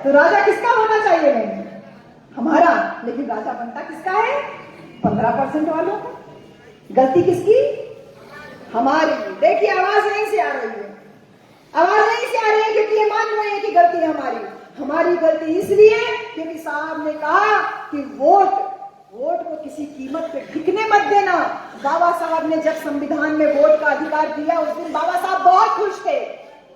तो राजा किसका होना चाहिए? नहीं हमारा। लेकिन राजा बनता किसका है? 15% वालों का। गलती किसकी? हमारी। देखिए आवाज नहीं से आ रही है, आवाज नहीं से आ रही है क्योंकि ये मान रहे हैं कि गलती हमारी। हमारी गलती इसलिए क्योंकि साहब ने कहा कि वोट को किसी कीमत पे बिकने मत देना। बाबा साहब ने जब संविधान में वोट का अधिकार दिया उस दिन बाबा साहब बहुत खुश थे।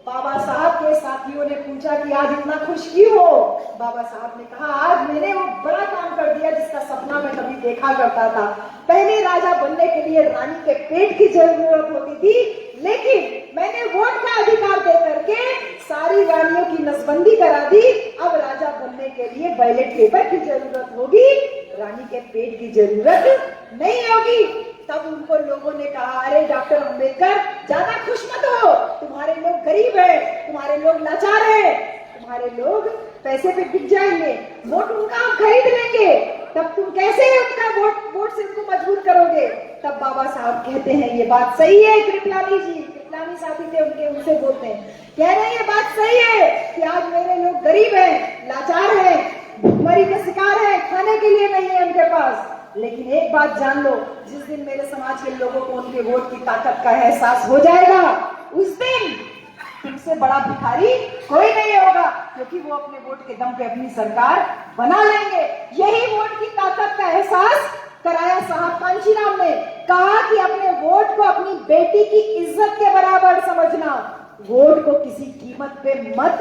बाबा साहब के साथियों ने पूछा कि आज इतना खुश क्यों हो? बाबा साहब ने कहा आज मैंने वो बड़ा काम कर दिया जिसका सपना मैं कभी देखा करता था। पहले राजा बनने के लिए रानी के पेट की जरूरत होती थी, लेकिन मैंने वोट का अधिकार दे करके सारी रानियों की नसबंदी करा दी। अब राजा बनने के लिए बैलेट पेपर की जरूरत होगी, रानी के पेट की जरूरत नहीं होगी। तब उनको लोगों ने कहा अरे डॉक्टर अंबेडकर ज्यादा खुश मत हो, तुम्हारे लोग गरीब है, तुम्हारे लोग लाचार है, तुम्हारे लोग पैसे पे बिक जाएंगे, वोट उनका हम खरीद लेंगे, तब तुम कैसे उनका वोट से उनको मजबूर करोगे? तब बाबा साहब कहते हैं ये बात सही है। कृपलानी जी, कृपलानी साथी थे उनके, उनसे बोलते हैं, कह रहे हैं ये बात सही है कि आज मेरे लोग गरीब हैं, लाचार हैं, भुखमरी के शिकार है, खाने के लिए नहीं है उनके पास। लेकिन एक बात जान लो, जिस दिन मेरे समाज के लोगों को उनके वोट की ताकत का एहसास हो जाएगा उस दिन तुमसे बड़ा भिखारी कोई नहीं होगा, क्योंकि वो अपने वोट के दम पे अपनी सरकार बना लेंगे। यही वोट की ताकत का एहसास कराया साहब कांशीराम ने। कहा कि अपने वोट को अपनी बेटी की इज्जत के बराबर समझना, वोट को किसी कीमत पे मत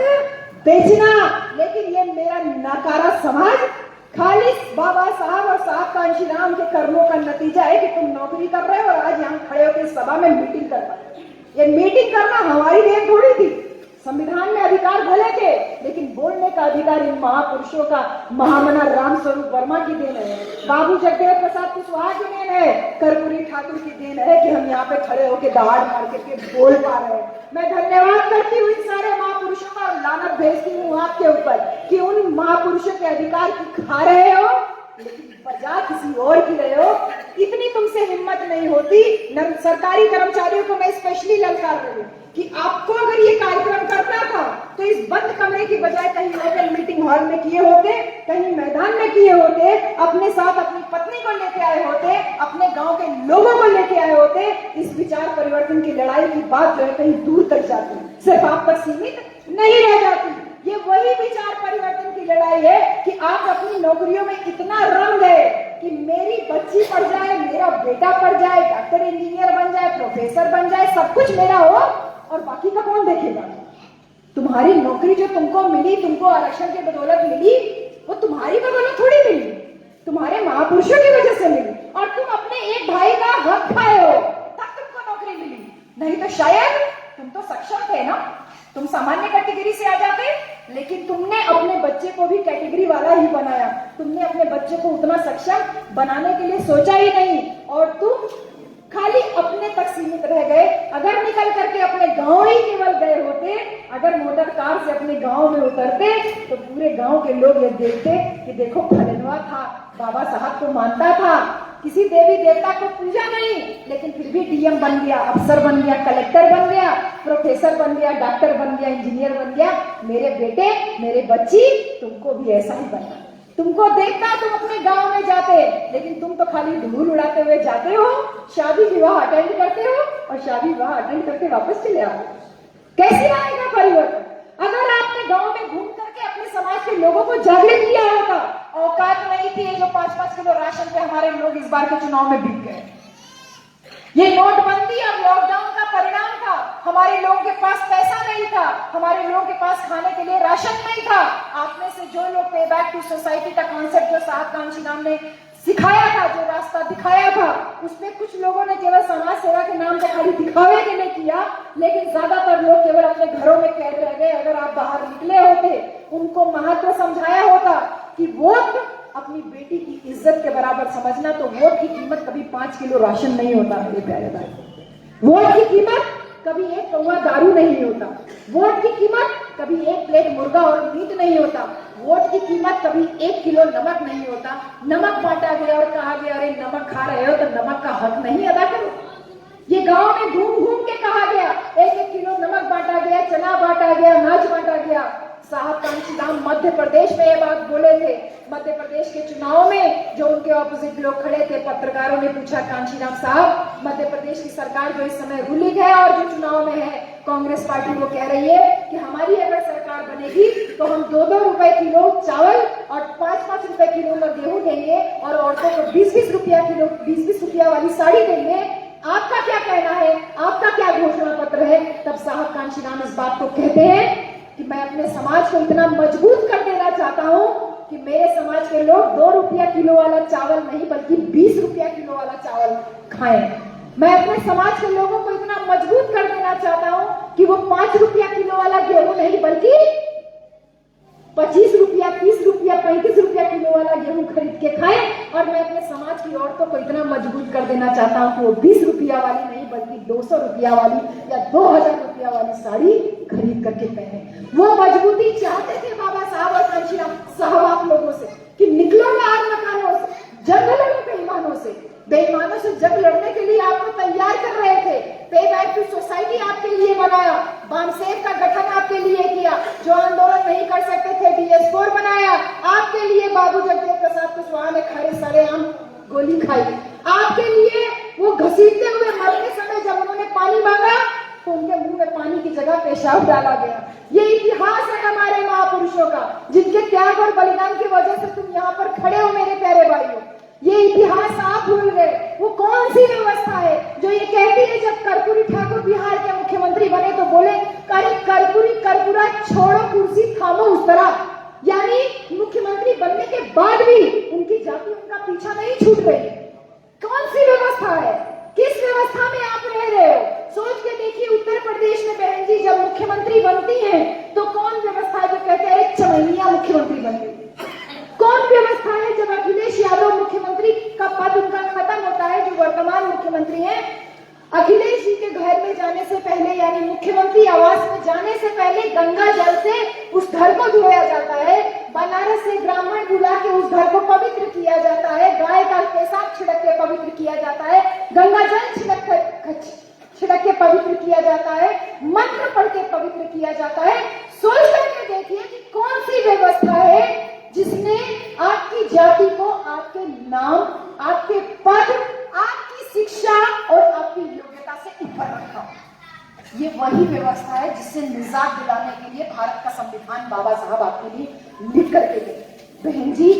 बेचना। लेकिन ये मेरा नाकारा समाज खाली बाबा साहब और साहब कांशीराम के कर्मों का नतीजा है कि तुम नौकरी कर रहे हो और आज यहाँ खड़े होकर सभा में मीटिंग कर रहे हो। ये मीटिंग करना हमारी देन थोड़ी थी। संविधान में अधिकार भले थे, लेकिन बोलने का अधिकार इन महापुरुषों का महामना रामस्वरूप वर्मा की देन है, बाबू जगदेव प्रसाद कुशवाहा की देन है, कर्पूरी ठाकुर की देन है कि हम यहाँ पे खड़े होकर दहाड़ मार करके बोल पा रहे हैं। मैं धन्यवाद करती हूँ इन सारे महापुरुषों का और लानत भेजती हूँ आपके ऊपर कि उन महापुरुषों के अधिकार की खा रहे हो लेकिन बजा किसी और की रहे हो। इतनी तुमसे हिम्मत नहीं होती। सरकारी कर्मचारियों को मैं स्पेशली ललकार रही हूँ कि आपको अगर ये कार्यक्रम करना था तो इस बंद कमरे की बजाय कहीं ओपन मीटिंग हॉल में किए होते, कहीं मैदान में किए होते, अपने साथ अपनी पत्नी को लेके आए होते, अपने गांव के लोगों को लेके आए होते। इस विचार परिवर्तन की लड़ाई की बात जो है कहीं दूर तक जाती, सिर्फ आप तक सीमित नहीं रह जाती। ये वही विचार परिवर्तन की लड़ाई है कि आप अपनी नौकरियों में इतना रंग है कि मेरी बच्ची पढ़ जाए, मेरा बेटा पढ़ जाए, डॉक्टर इंजीनियर बन जाए, प्रोफेसर बन जाए, सब कुछ मेरा हो और बाकी का कौन देखेगा? तुम्हारी नौकरी जो तुमको मिली, तुमको आरक्षण की बदौलत मिली, वो तुम्हारी बदौलत थोड़ी मिली, तुम्हारे महापुरुषों की वजह से मिली। और तुम अपने एक भाई का हक खाए हो तब तुमको नौकरी मिली, नहीं तो शायद तुम तो सक्षम थे ना, तुम सामान्य कैटेगरी से आ जाते, लेकिन तुमने अपने बच्चे को भी कैटेगरी वाला ही बनाया। तुमने अपने बच्चे को उतना सक्षम बनाने के लिए सोचा ही नहीं और तुम खाली अपने तक सीमित रह गए। अगर निकल करके अपने गांव ही केवल गए होते, अगर मोटर कार से अपने गांव में उतरते तो पूरे गांव के लोग ये देखते कि देखो फलनवा था, बाबा साहब को मानता था, किसी देवी देवता को पूजा नहीं, लेकिन फिर भी डीएम बन गया, अफसर बन गया, कलेक्टर बन गया, प्रोफेसर बन गया, डॉक्टर बन गया, इंजीनियर बन गया। मेरे बेटे, मेरे बच्ची, तुमको भी ऐसा ही बनना। तुमको देखता तुम अपने गांव में जाते, लेकिन तुम तो खाली धूल उड़ाते हुए जाते हो, शादी विवाह अटेंड करते हो और शादी विवाह अटेंड करके वापस चले आओ। कैसे आएगा परिवर्तन? अगर आपने गांव में घूम करके अपने समाज के लोगों को जागृत किया होता। औकात नहीं थी जो 5-5 किलो राशन पे हमारे लोग इस बार के चुनाव में बिक गए। ये नोटबंदी और लॉकडाउन का परिणाम था। हमारे लोगों के पास पैसा नहीं था, हमारे लोगों के पास खाने के लिए राशन नहीं था। आप में से जो लोग पे बैक टू सोसाइटी का कॉन्सेप्ट जो साहब कांशीराम ने सिखाया था, जो रास्ता दिखाया था, उसमें कुछ लोगों ने केवल समाज सेवा के नाम पर खाली दिखावे के लिए किया, लेकिन ज्यादातर लोग केवल अपने घरों में कैद रह गए। अगर आप बाहर निकले होते, उनको महत्व समझाया होता कि वोट अपनी बेटी की इज्जत के बराबर समझना, तो वोट की कीमत कभी 5 किलो राशन नहीं होता मेरे प्यारे भाई। वोट की कीमत कभी 1 पौवा दारू नहीं होता। वोट की कीमत कभी 1 प्लेट मुर्गा और मीट नहीं होता। वोट की कीमत कभी 1 किलो नमक नहीं होता। नमक बांटा गया और कहा गया अरे नमक खा रहे हो तो नमक का हक नहीं अदा करो। ये गांव में घूम घूम के कहा गया, 1-1 किलो नमक बांटा गया, चना बांटा गया, अनाज बांटा गया। साहब कांशीराम मध्य प्रदेश में ये बात बोले थे। मध्य प्रदेश के चुनाव में जो उनके ऑपोजिट लोग खड़े थे, पत्रकारों ने पूछा, कांशीराम साहब, मध्य प्रदेश की सरकार जो इस समय रूलिंग है और जो चुनाव में है, कांग्रेस पार्टी वो कह रही है कि हमारी अगर सरकार बनेगी तो हम 2-2 रुपए किलो चावल और 5-5 रुपए किलो का गेहूं देंगे और औरतों को 20-20 रुपया किलो, 20-20 रुपया वाली साड़ी देंगे। आपका क्या कहना है? आपका क्या घोषणा पत्र है? तब साहब कांशीराम इस बात को कहते हैं कि मैं अपने समाज को इतना मजबूत कर देना चाहता हूं कि मेरे समाज के लोग 2 रुपया किलो वाला चावल नहीं बल्कि 20 रुपया किलो वाला चावल खाएं। मैं अपने समाज के लोगों को इतना मजबूत कर देना चाहता हूं कि वो 5 रुपया किलो वाला गेहूं नहीं बल्कि 25 रुपया, 30 रुपया, 35 रुपया किलो वाला गेहूं खरीद के खाएं। और मैं अपने समाज की औरतों को इतना मजबूत कर देना चाहता हूं कि वो 20 रुपया वाली नहीं बल्कि 200 रुपया वाली या 2000 रुपया वाली साड़ी खरीद करके पहने। वो मजबूती चाहते थे बाबा साहब और कांशीराम साहब आप लोगों से कि निकलो बाहर मकानों से, जंग लड़ो बेईमानों से। बेईमानों से जंग लड़ने के लिए आपको तैयार कर रहे थे। पे बैक टू सोसाइटी आपके लिए बनाया, बामसेफ का गठन आपके लिए किया, जो आंदोलन नहीं कर सकते थे DS4 बनाया आपके लिए। बाबू जगदेव प्रसाद कुशवाहा ने खड़े सरेआम गोली खाई आपके लिए। वो घसीटते हुए मरते समय जब उन्होंने पानी मांगा तो उनके मुंह में पानी की जगह पेशाब डाला गया। ये इतिहास है हमारे महापुरुषों का, जिनके त्याग और बलिदान की वजह से तुम यहाँ पर खड़े हो मेरे प्यारे भाइयों। ये इतिहास आप भूल गए। वो कौन सी व्यवस्था है जो ये कहती है, जब कर्पूरी ठाकुर बिहार के मुख्यमंत्री बने तो बोले, कर्पूरा छोड़ो कुर्सी थामो उस तरह। यानी मुख्यमंत्री बनने के बाद भी उनकी जाति उनका पीछा नहीं छूट रही। कौन सी व्यवस्था है? किस व्यवस्था में आप रह रहे हो? सोच के देखिए, उत्तर प्रदेश में बहन जी जब मुख्यमंत्री बनती हैं तो कौन व्यवस्था है जो कहते हैं चमैनिया मुख्यमंत्री बन गई? कौन व्यवस्था है जब अखिलेश यादव मुख्यमंत्री का पद उनका खत्म होता है, जो वर्तमान मुख्यमंत्री हैं, अखिलेश जी के घर में जाने से पहले यानी मुख्यमंत्री आवास में जाने से पहले गंगा जल से उस घर को धोया जाता है, बनारस से ब्राह्मण बुला के उस घर को पवित्र किया जाता है, गाय का पेशाब छिड़क के पवित्र किया जाता है, गंगा जल छिड़क के पवित्र किया जाता है, मंत्र पढ़ के पवित्र किया जाता है। सोच करके देखिए कि कौन सी व्यवस्था है जिसने आपकी जाति को आपके नाम, आपके पद, आपकी शिक्षा और आपकी योग्यता से ऊपर रखा। ये वही व्यवस्था है जिससे निजात दिलाने के लिए भारत का संविधान बाबा साहब आपके लिए लिख करके गए। बहन जी